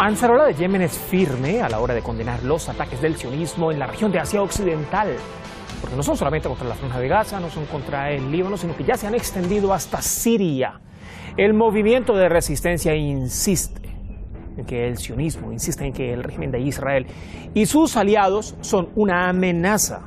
Ansarollah de Yemen es firme a la hora de condenar los ataques del sionismo en la región de Asia Occidental, porque no son solamente contra la Franja de Gaza, no son contra el Líbano, sino que ya se han extendido hasta Siria. El movimiento de resistencia insiste en que el sionismo, insiste en que el régimen de Israel y sus aliados son una amenaza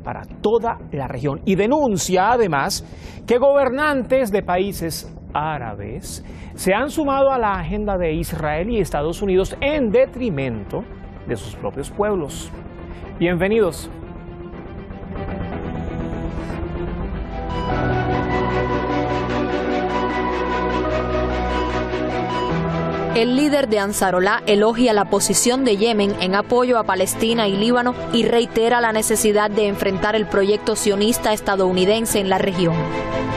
para toda la región, y denuncia además que gobernantes de países árabes se han sumado a la agenda de Israel y Estados Unidos en detrimento de sus propios pueblos. Bienvenidos. El líder de Ansarollah elogia la posición de Yemen en apoyo a Palestina y Líbano y reitera la necesidad de enfrentar el proyecto sionista estadounidense en la región.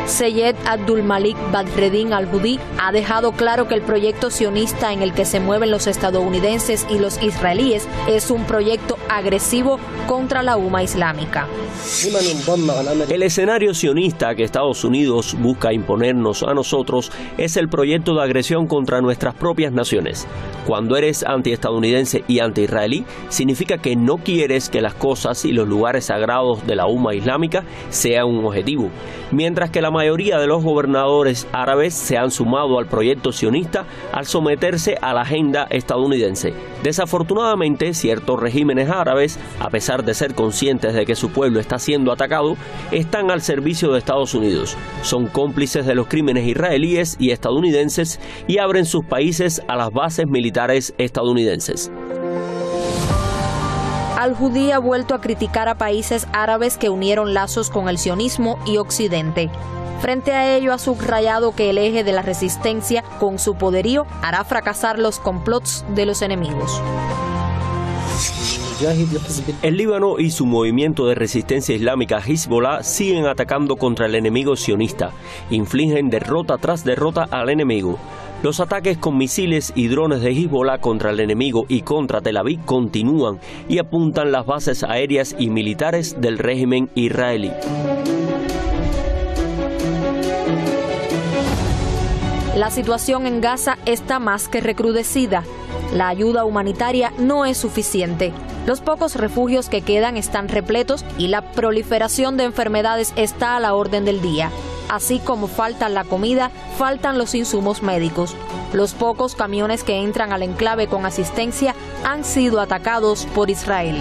Seyed Abdul Malik Badreddin al-Hudi ha dejado claro que el proyecto sionista en el que se mueven los estadounidenses y los israelíes es un proyecto agresivo contra la umma islámica. El escenario sionista que Estados Unidos busca imponernos a nosotros es el proyecto de agresión contra nuestras propias naciones. Cuando eres antiestadounidense y anti-israelí, significa que no quieres que las cosas y los lugares sagrados de la umma islámica sean un objetivo, mientras que la mayoría de los gobernadores árabes se han sumado al proyecto sionista al someterse a la agenda estadounidense. Desafortunadamente, ciertos regímenes árabes, a pesar de ser conscientes de que su pueblo está siendo atacado, están al servicio de Estados Unidos. Son cómplices de los crímenes israelíes y estadounidenses y abren sus países a las bases militares estadounidenses. Al-Hudi ha vuelto a criticar a países árabes que unieron lazos con el sionismo y Occidente. Frente a ello, ha subrayado que el eje de la resistencia, con su poderío, hará fracasar los complots de los enemigos. El Líbano y su movimiento de resistencia islámica Hezbollah siguen atacando contra el enemigo sionista, infligen derrota tras derrota al enemigo. Los ataques con misiles y drones de Hezbollah contra el enemigo y contra Tel Aviv continúan y apuntan las bases aéreas y militares del régimen israelí. La situación en Gaza está más que recrudecida. La ayuda humanitaria no es suficiente. Los pocos refugios que quedan están repletos y la proliferación de enfermedades está a la orden del día. Así como falta la comida, faltan los insumos médicos. Los pocos camiones que entran al enclave con asistencia han sido atacados por Israel.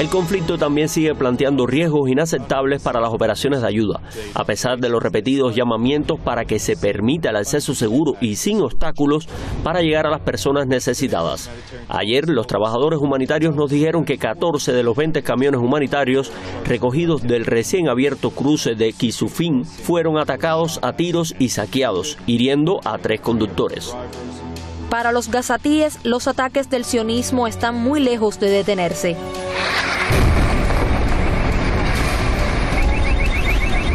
El conflicto también sigue planteando riesgos inaceptables para las operaciones de ayuda, a pesar de los repetidos llamamientos para que se permita el acceso seguro y sin obstáculos para llegar a las personas necesitadas. Ayer, los trabajadores humanitarios nos dijeron que 14 de los 20 camiones humanitarios recogidos del recién abierto cruce de Kisufin fueron atacados a tiros y saqueados, hiriendo a 3 conductores. Para los gazatíes, los ataques del sionismo están muy lejos de detenerse.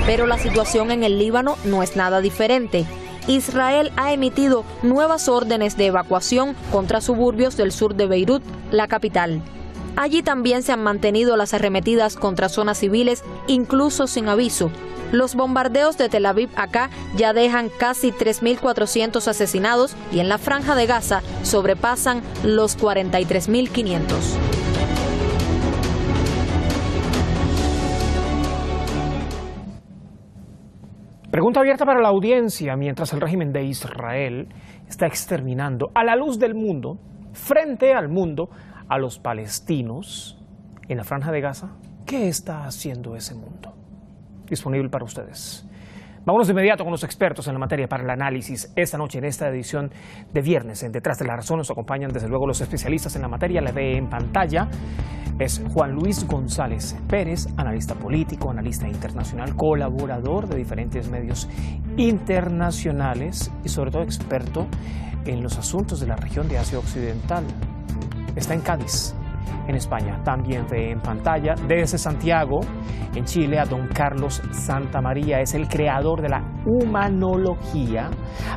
Pero la situación en el Líbano no es nada diferente. Israel ha emitido nuevas órdenes de evacuación contra suburbios del sur de Beirut, la capital. Allí también se han mantenido las arremetidas contra zonas civiles, incluso sin aviso. Los bombardeos de Tel Aviv acá ya dejan casi 3.400 asesinados y en la Franja de Gaza sobrepasan los 43.500. Pregunta abierta para la audiencia. Mientras el régimen de Israel está exterminando a la luz del mundo, frente al mundo, a los palestinos en la Franja de Gaza, ¿qué está haciendo ese mundo? Disponible para ustedes. Vámonos de inmediato con los expertos en la materia para el análisis. Esta noche, en esta edición de viernes, en Detrás de la Razón, nos acompañan desde luego los especialistas en la materia. La ve en pantalla es Juan Luis González Pérez, analista político, analista internacional, colaborador de diferentes medios internacionales y sobre todo experto en los asuntos de la región de Asia Occidental. Está en Cádiz. en España. También ve en pantalla desde Santiago, en Chile, a don Carlos Santamaría. Es el creador de la humanología,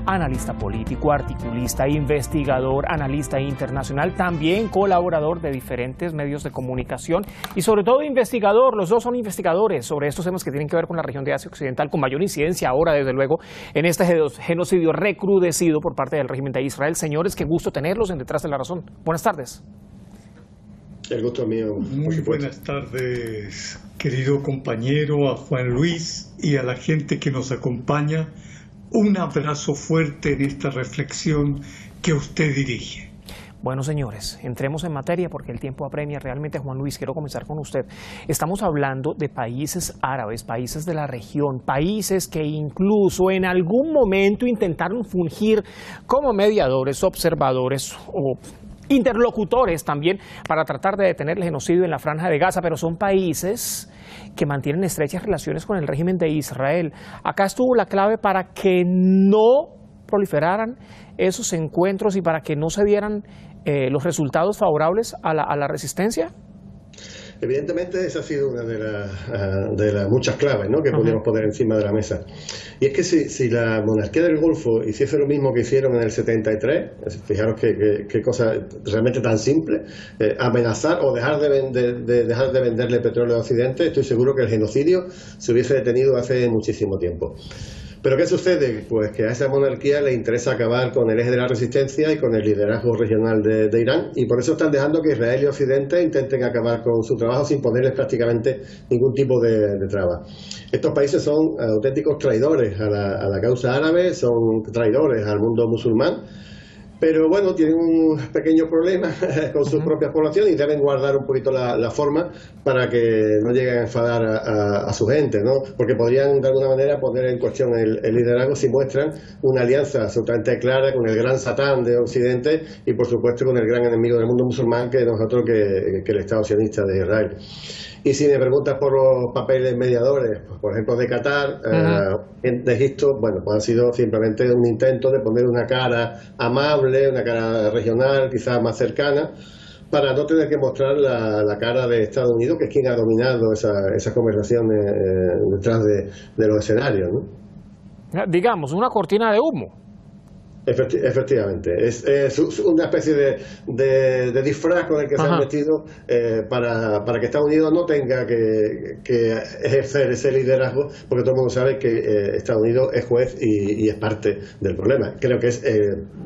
analista político, articulista, investigador, analista internacional, también colaborador de diferentes medios de comunicación y sobre todo investigador. Los dos son investigadores sobre estos temas que tienen que ver con la región de Asia Occidental, con mayor incidencia ahora, desde luego, en este genocidio recrudecido por parte del régimen de Israel. Señores, qué gusto tenerlos en Detrás de la Razón. Buenas tardes. El gusto es mío. Muy buenas tardes, querido compañero, a Juan Luis y a la gente que nos acompaña. Un abrazo fuerte en esta reflexión que usted dirige. Bueno, señores, entremos en materia porque el tiempo apremia. Realmente, Juan Luis, quiero comenzar con usted. Estamos hablando de países árabes, países de la región, países que incluso en algún momento intentaron fungir como mediadores, observadores o interlocutores también para tratar de detener el genocidio en la Franja de Gaza, pero son países que mantienen estrechas relaciones con el régimen de Israel. Acá estuvo la clave para que no proliferaran esos encuentros y para que no se dieran los resultados favorables a la resistencia. Evidentemente esa ha sido una de las muchas claves, ¿no?, que podríamos poner encima de la mesa. Y es que si la monarquía del Golfo hiciese lo mismo que hicieron en el 73, fijaros qué cosa realmente tan simple, amenazar o dejar de venderle petróleo a Occidente, estoy seguro que el genocidio se hubiese detenido hace muchísimo tiempo. ¿Pero qué sucede? Pues que a esa monarquía le interesa acabar con el eje de la resistencia y con el liderazgo regional de Irán, y por eso están dejando que Israel y Occidente intenten acabar con su trabajo sin ponerles prácticamente ningún tipo de traba. Estos países son auténticos traidores a la causa árabe, son traidores al mundo musulmán, pero bueno, tienen un pequeño problema con su propia población y deben guardar un poquito la forma para que no lleguen a enfadar a su gente, ¿no? Porque podrían de alguna manera poner en cuestión el liderazgo si muestran una alianza absolutamente clara con el gran Satán de Occidente y por supuesto con el gran enemigo del mundo musulmán que nosotros que el Estado sionista de Israel. Y si me preguntas por los papeles mediadores, pues, por ejemplo de Qatar, de Egipto, bueno, pues han sido simplemente un intento de poner una cara amable, una cara regional, quizás más cercana, para no tener que mostrar la cara de Estados Unidos, que es quien ha dominado esas conversaciones detrás de los escenarios, ¿no? Digamos, una cortina de humo. Efectivamente, es una especie de disfraz con el que se han metido para que Estados Unidos no tenga que ejercer ese liderazgo, porque todo el mundo sabe que Estados Unidos es juez y es parte del problema. Creo que es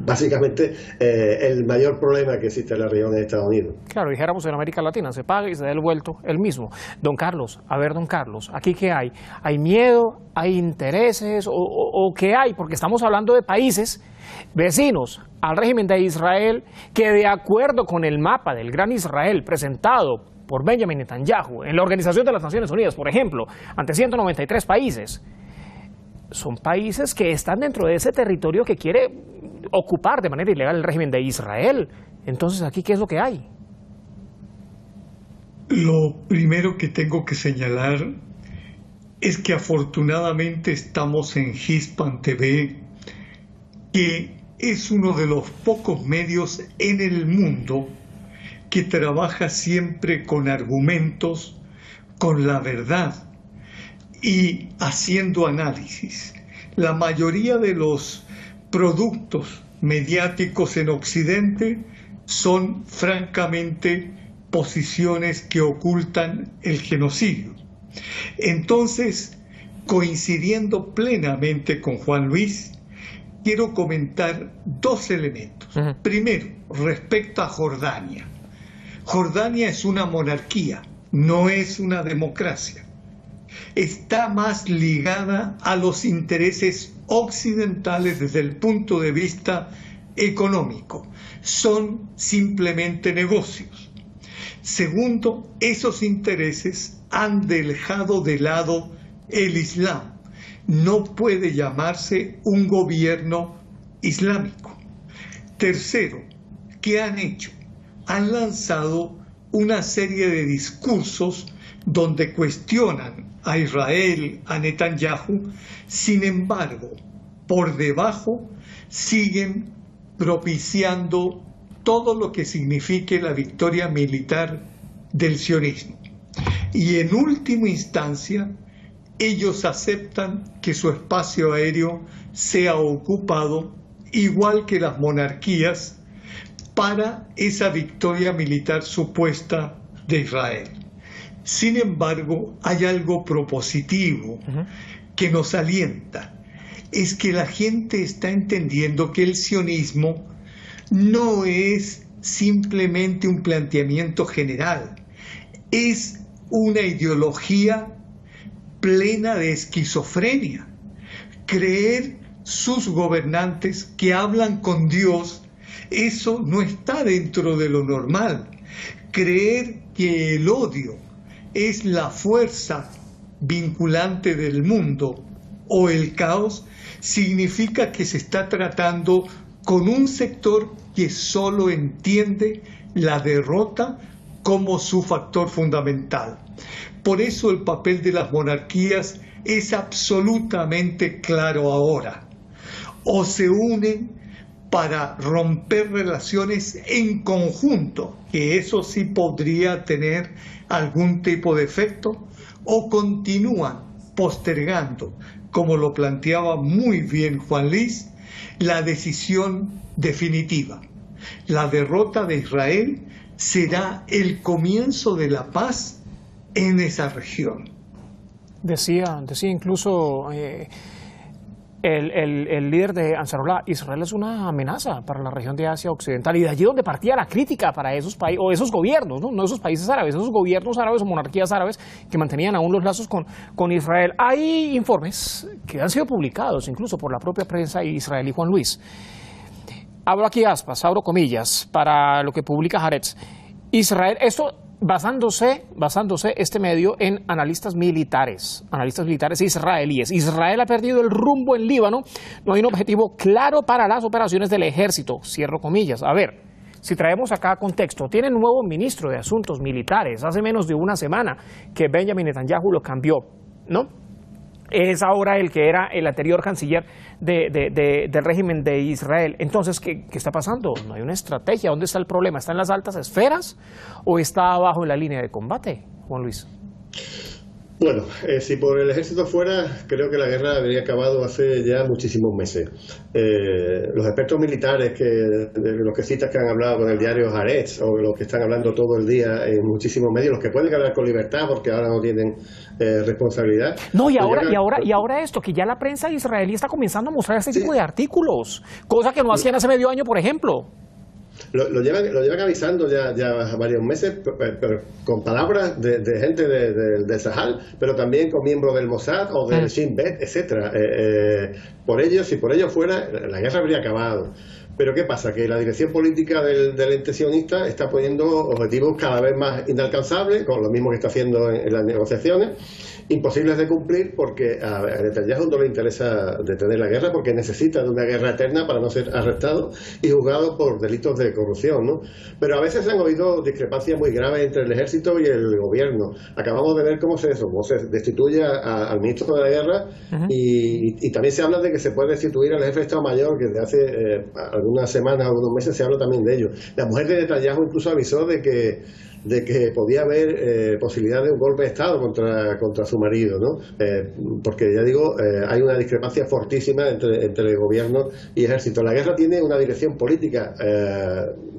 básicamente el mayor problema que existe en la región de Estados Unidos. Claro, dijéramos en América Latina, se paga y se da el vuelto el mismo. Don Carlos, a ver, don Carlos, ¿aquí qué hay? ¿Hay miedo? ¿Hay intereses? ¿O qué hay? Porque estamos hablando de países vecinos al régimen de Israel que, de acuerdo con el mapa del Gran Israel presentado por Benjamin Netanyahu en la Organización de las Naciones Unidas, por ejemplo, ante 193 países, son países que están dentro de ese territorio que quiere ocupar de manera ilegal el régimen de Israel. Entonces, ¿aquí qué es lo que hay? Lo primero que tengo que señalar es que afortunadamente estamos en Hispan TV, que es uno de los pocos medios en el mundo que trabaja siempre con argumentos, con la verdad y haciendo análisis. La mayoría de los productos mediáticos en Occidente son francamente posiciones que ocultan el genocidio. Entonces, coincidiendo plenamente con Juan Luis, quiero comentar dos elementos. Primero, respecto a Jordania. Jordania es una monarquía, no es una democracia. Está más ligada a los intereses occidentales desde el punto de vista económico. Son simplemente negocios. Segundo, esos intereses han dejado de lado el Islam. No puede llamarse un gobierno islámico. Tercero, ¿qué han hecho? Han lanzado una serie de discursos donde cuestionan a Israel, a Netanyahu. Sin embargo, por debajo siguen propiciando todo lo que signifique la victoria militar del sionismo. Y en última instancia, ellos aceptan que su espacio aéreo sea ocupado, igual que las monarquías, para esa victoria militar supuesta de Israel. Sin embargo, hay algo propositivo que nos alienta. Es que la gente está entendiendo que el sionismo no es simplemente un planteamiento general, es una ideología plena de esquizofrenia. Creer sus gobernantes que hablan con Dios, eso no está dentro de lo normal. Creer que el odio es la fuerza vinculante del mundo o el caos significa que se está tratando con un sector que solo entiende la derrota como su factor fundamental. Por eso el papel de las monarquías es absolutamente claro ahora. O se unen para romper relaciones en conjunto, que eso sí podría tener algún tipo de efecto, o continúan postergando, como lo planteaba muy bien Juan Luis, la decisión definitiva. La derrota de Israel será el comienzo de la paz en esa región. Decía incluso el líder de Ansarullah, Israel es una amenaza para la región de Asia Occidental, y de allí donde partía la crítica para esos países, o esos gobiernos, no esos países árabes, esos gobiernos árabes o monarquías árabes que mantenían aún los lazos con Israel. Hay informes que han sido publicados incluso por la propia prensa israelí. Juan Luis, abro aquí aspas, abro comillas, para lo que publica Haaretz. Israel, esto basándose este medio en analistas militares israelíes. Israel ha perdido el rumbo en Líbano, no hay un objetivo claro para las operaciones del ejército, cierro comillas. A ver, si traemos acá contexto, tiene un nuevo ministro de Asuntos Militares, hace menos de una semana que Benjamin Netanyahu lo cambió, ¿no? Es ahora el que era el anterior canciller del régimen de Israel. Entonces, ¿qué está pasando? No hay una estrategia. ¿Dónde está el problema? ¿Está en las altas esferas o está abajo en la línea de combate, Juan Luis? Bueno, si por el ejército fuera, creo que la guerra habría acabado hace ya muchísimos meses. Los expertos militares, de los que citas que han hablado con el diario Haaretz, o los que están hablando todo el día en muchísimos medios, los que pueden hablar con libertad porque ahora no tienen responsabilidad. No, y ahora esto, que ya la prensa israelí está comenzando a mostrar este tipo de artículos, cosa que no hacían hace medio año, por ejemplo. Lo llevan avisando ya varios meses, pero con palabras de gente del Sahel, pero también con miembros del Mossad o del Shin Bet, etcétera. Por ellos, si por ellos fuera, la guerra habría acabado. Pero ¿qué pasa? Que la dirección política del ente sionista está poniendo objetivos cada vez más inalcanzables, con lo mismo que está haciendo en las negociaciones, imposibles de cumplir, porque a Netanyahu no le interesa detener la guerra, porque necesita de una guerra eterna para no ser arrestado y juzgado por delitos de corrupción, ¿no? Pero a veces han oído discrepancias muy graves entre el ejército y el gobierno. Acabamos de ver cómo se destituye al ministro de la guerra, y también se habla de que se puede destituir al jefe de Estado Mayor, que desde hace algunas semanas, algunos meses se habla también de ello. La mujer de Netanyahu incluso avisó de que podía haber posibilidad de un golpe de Estado contra su marido, ¿no? Porque ya digo, hay una discrepancia fortísima entre gobierno y ejército. La guerra tiene una dirección política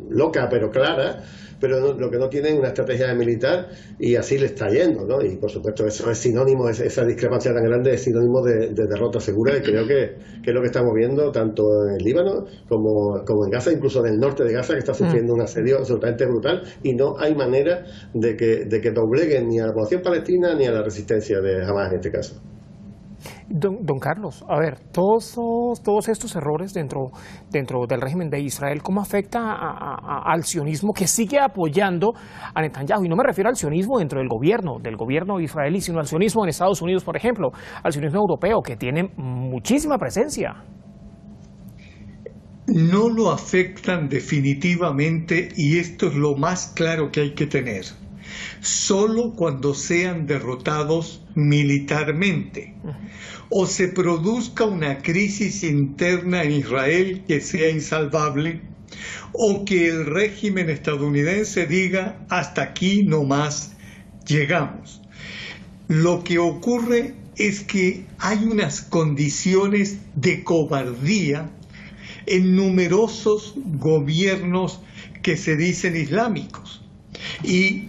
loca pero clara, pero lo que no tiene es una estrategia militar, y así le está yendo, ¿no? Y por supuesto eso es sinónimo, esa discrepancia tan grande es sinónimo de derrota segura, y creo que es lo que estamos viendo tanto en el Líbano como en Gaza, incluso en el norte de Gaza, que está sufriendo un asedio absolutamente brutal, y no hay manera de que dobleguen ni a la población palestina ni a la resistencia de Hamás en este caso. Don Carlos, a ver, todos estos errores dentro del régimen de Israel, ¿cómo afecta al sionismo que sigue apoyando a Netanyahu? Y no me refiero al sionismo dentro del gobierno israelí, sino al sionismo en Estados Unidos, por ejemplo, al sionismo europeo, que tiene muchísima presencia. No lo afectan definitivamente, y esto es lo más claro que hay que tener. Solo cuando sean derrotados militarmente o se produzca una crisis interna en Israel que sea insalvable, o que el régimen estadounidense diga hasta aquí no más llegamos. Lo que ocurre es que hay unas condiciones de cobardía en numerosos gobiernos que se dicen islámicos. Y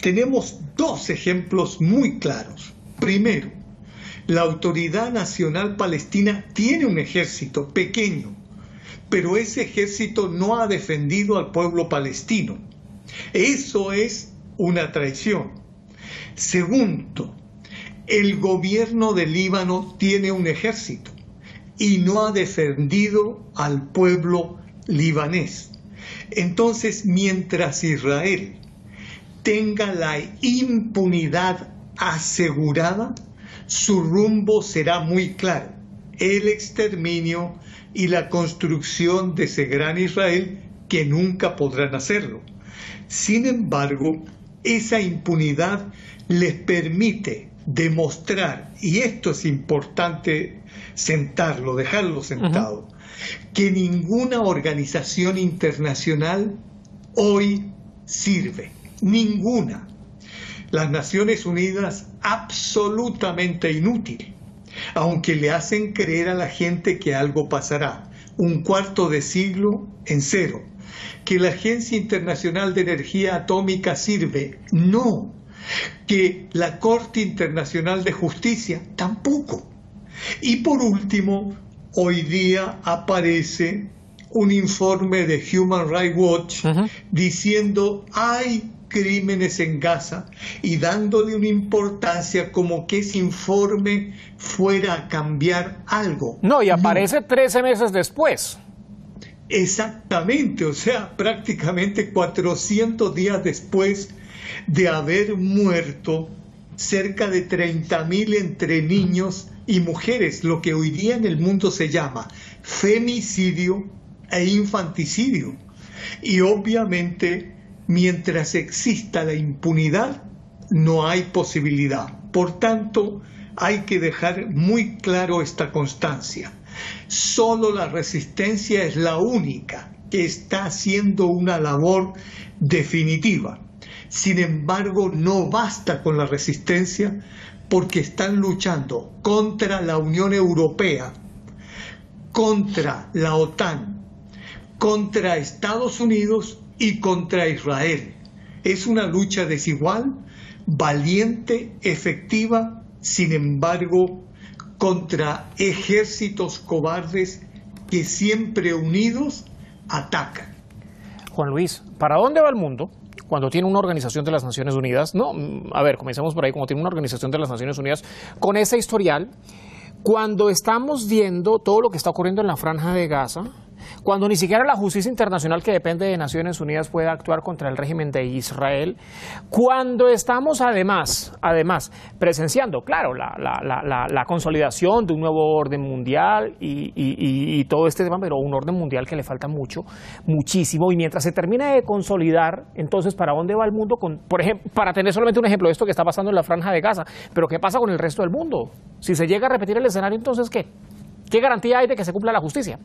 tenemos dos ejemplos muy claros. Primero, la Autoridad Nacional Palestina tiene un ejército pequeño, pero ese ejército no ha defendido al pueblo palestino. Eso es una traición. Segundo, el gobierno de Líbano tiene un ejército y no ha defendido al pueblo libanés. Entonces, mientras Israel tenga la impunidad asegurada, su rumbo será muy claro: el exterminio y la construcción de ese gran Israel que nunca podrán hacerlo. Sin embargo, esa impunidad les permite demostrar, y esto es importante sentarlo, dejarlo sentado, que ninguna organización internacional hoy sirve, ninguna. Las Naciones Unidas, absolutamente inútil, aunque le hacen creer a la gente que algo pasará. Un cuarto de siglo en cero. Que la Agencia Internacional de Energía Atómica sirve, no. Que la Corte Internacional de Justicia, tampoco. Y por último, hoy día aparece un informe de Human Rights Watch diciendo hay crímenes en Gaza y dándole una importancia como que ese informe fuera a cambiar algo. No, y aparece 13 meses después. Exactamente, o sea, prácticamente 400 días después de haber muerto cerca de 30.000 entre niños y mujeres, lo que hoy día en el mundo se llama femicidio e infanticidio. Y obviamente, mientras exista la impunidad, no hay posibilidad. Por tanto, hay que dejar muy claro esta constancia. Solo la resistencia es la única que está haciendo una labor definitiva. Sin embargo, no basta con la resistencia porque están luchando contra la Unión Europea, contra la OTAN, contra Estados Unidos y contra Israel. Es una lucha desigual, valiente, efectiva, sin embargo, contra ejércitos cobardes que siempre unidos atacan. Juan Luis, ¿para dónde va el mundo cuando tiene una organización de las Naciones Unidas? No, a ver, comencemos por ahí, cuando tiene una organización de las Naciones Unidas con ese historial, cuando estamos viendo todo lo que está ocurriendo en la Franja de Gaza, cuando ni siquiera la justicia internacional que depende de Naciones Unidas puede actuar contra el régimen de Israel, cuando estamos además presenciando, claro, la consolidación de un nuevo orden mundial y todo este tema, pero un orden mundial que le falta muchísimo, y mientras se termine de consolidar, entonces, ¿para dónde va el mundo? Por ejemplo, para tener solamente un ejemplo de esto que está pasando en la Franja de Gaza, pero ¿qué pasa con el resto del mundo? Si se llega a repetir el escenario, entonces, ¿qué? ¿Qué garantía hay de que se cumpla la justicia?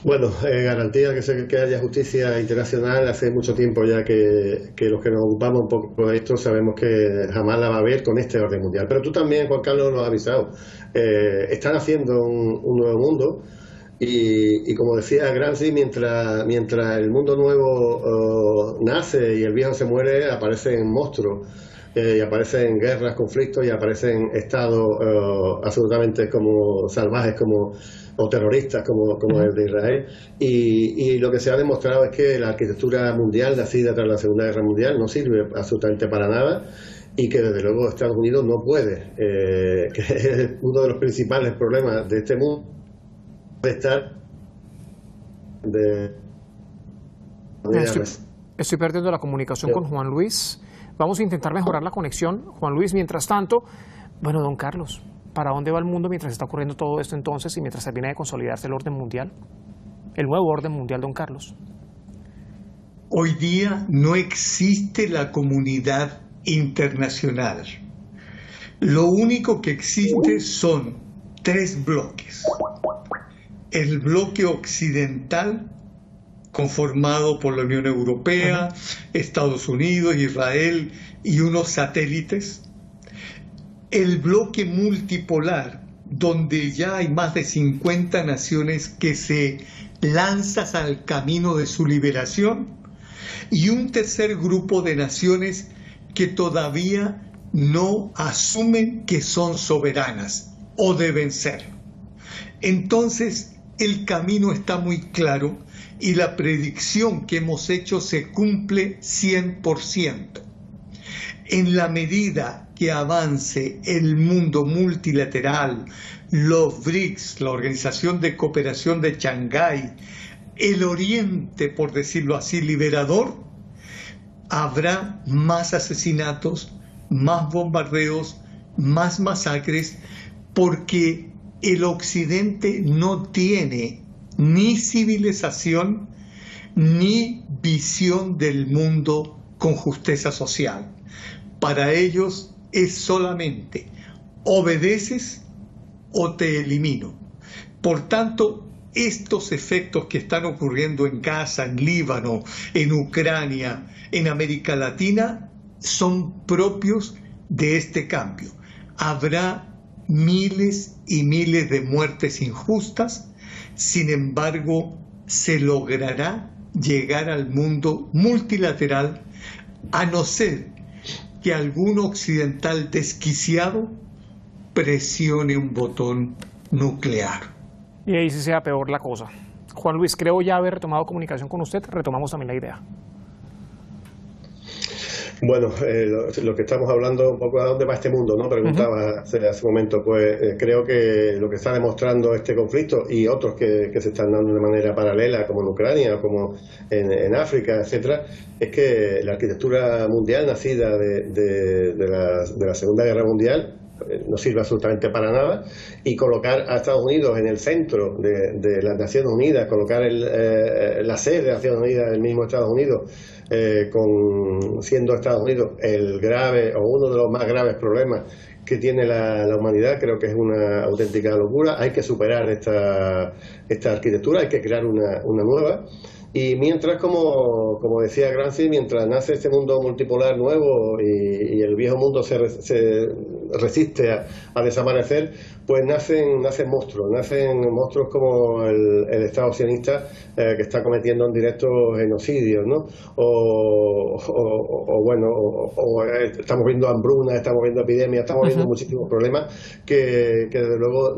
Bueno, garantía que haya justicia internacional. Hace mucho tiempo ya que los que nos ocupamos un poco de esto sabemos que jamás la va a haber con este orden mundial. Pero tú también, Juan Carlos, lo has avisado. Están haciendo un nuevo mundo y como decía Gramsci, mientras el mundo nuevo nace y el viejo se muere, aparecen monstruos. Y aparecen guerras, conflictos y aparecen estados absolutamente como salvajes o terroristas como el de Israel, y lo que se ha demostrado es que la arquitectura mundial nacida tras la Segunda Guerra Mundial no sirve absolutamente para nada y que desde luego Estados Unidos no puede, que es uno de los principales problemas de este mundo, de estar Estoy perdiendo la comunicación con Juan Luis. Vamos a intentar mejorar la conexión. Juan Luis, mientras tanto, bueno, don Carlos, ¿para dónde va el mundo mientras está ocurriendo todo esto entonces y mientras termina de consolidarse el orden mundial? El nuevo orden mundial, don Carlos. Hoy día no existe la comunidad internacional. Lo único que existe son tres bloques. El bloque occidental conformado por la Unión Europea, Estados Unidos, Israel y unos satélites. El bloque multipolar, donde ya hay más de 50 naciones que se lanzan al camino de su liberación, y un tercer grupo de naciones que todavía no asumen que son soberanas o deben ser. Entonces, el camino está muy claro y la predicción que hemos hecho se cumple 100%. En la medida que avance el mundo multilateral, los BRICS, la Organización de Cooperación de Shanghái, el Oriente, por decirlo así, liberador, habrá más asesinatos, más bombardeos, más masacres, porque el Occidente no tiene ni civilización ni visión del mundo con justicia social. Para ellos es solamente obedeces o te elimino. Por tanto, estos efectos que están ocurriendo en Gaza, en Líbano, en Ucrania, en América Latina, son propios de este cambio. Habrá miles y miles de muertes injustas, sin embargo, se logrará llegar al mundo multilateral, a no ser que algún occidental desquiciado presione un botón nuclear. Y ahí sí sea peor la cosa. Juan Luis, creo ya haber retomado comunicación con usted. Retomamos también la idea. Bueno, lo que estamos hablando, un poco a dónde va este mundo, ¿no? Preguntaba hace un momento. Pues creo que lo que está demostrando este conflicto y otros que se están dando de manera paralela, como en Ucrania, como en África, etcétera, es que la arquitectura mundial nacida de la Segunda Guerra Mundial no sirve absolutamente para nada, y colocar a Estados Unidos en el centro de las Naciones Unidas, colocar la sede de las Naciones Unidas en el mismo Estados Unidos, siendo Estados Unidos el grave o uno de los más graves problemas que tiene la humanidad, creo que es una auténtica locura. Hay que superar esta arquitectura, hay que crear una nueva. Y mientras, como decía Gramsci, mientras nace este mundo multipolar nuevo y el viejo mundo se resiste a desaparecer, pues nacen monstruos como el Estado sionista, que está cometiendo en directo genocidios, ¿no? Estamos viendo hambrunas, estamos viendo epidemias, estamos viendo muchísimos problemas que desde luego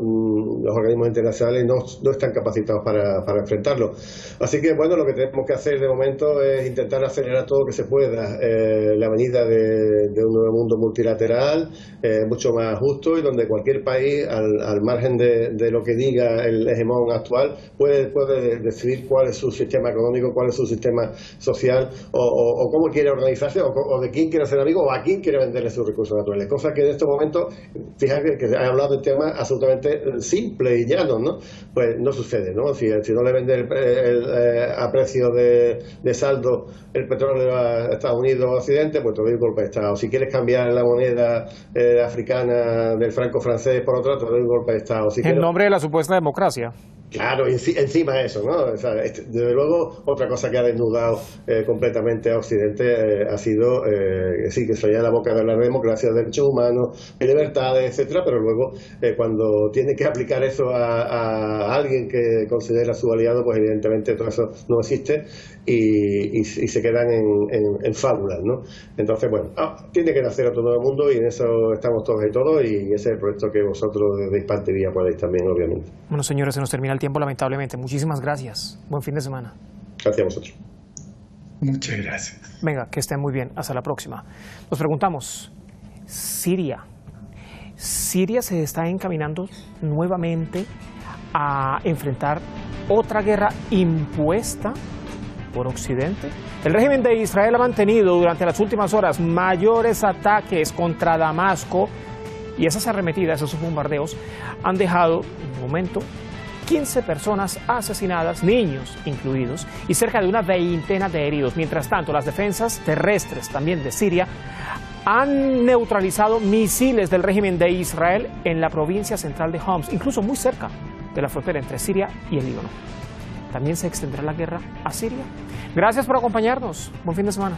los organismos internacionales no están capacitados para enfrentarlo. Así que bueno, lo que tenemos que hacer de momento es intentar acelerar todo lo que se pueda la venida de un nuevo mundo multilateral, mucho más justo, y donde cualquier país, al margen de lo que diga el hegemón actual, puede decidir cuál es su sistema económico, cuál es su sistema social, o cómo quiere organizarse, o de quién quiere ser amigo, o a quién quiere venderle sus recursos naturales. Cosa que en estos momentos, fíjate que he hablado de temas absolutamente simples y llanos, ¿no? Pues no sucede, ¿no? Si no le vende a precio de saldo el petróleo a Estados Unidos o Occidente, pues te doy un golpe de Estado. Si quieres cambiar la moneda africana del franco francés por otra, te doy un golpe de Estado. En nombre de la supuesta democracia. Claro, y encima de eso, ¿no? O sea, desde luego, otra cosa que ha desnudado completamente a Occidente ha sido, sí, que se oye la boca de la democracia, derechos humanos, libertades, etcétera, pero luego, cuando tiene que aplicar eso a alguien que considera su aliado, pues evidentemente todo eso no existe y se quedan en fábulas, ¿no? Entonces, bueno, tiene que nacer otro nuevo mundo, y en eso estamos todos y todos, y ese es el proyecto que vosotros desde Hispan TV podéis también, obviamente. Bueno, señores, se nos termina el tiempo, lamentablemente. Muchísimas gracias. Buen fin de semana. Gracias a vosotros. Muchas gracias. Venga, que estén muy bien. Hasta la próxima. Nos preguntamos, Siria se está encaminando nuevamente a enfrentar otra guerra impuesta por Occidente. El régimen de Israel ha mantenido durante las últimas horas mayores ataques contra Damasco, y esas arremetidas, esos bombardeos, han dejado, en el momento, 15 personas asesinadas, niños incluidos, y cerca de una veintena de heridos. Mientras tanto, las defensas terrestres también de Siria han neutralizado misiles del régimen de Israel en la provincia central de Homs, incluso muy cerca de la frontera entre Siria y el Líbano. ¿también se extenderá la guerra a Siria? Gracias por acompañarnos. Buen fin de semana.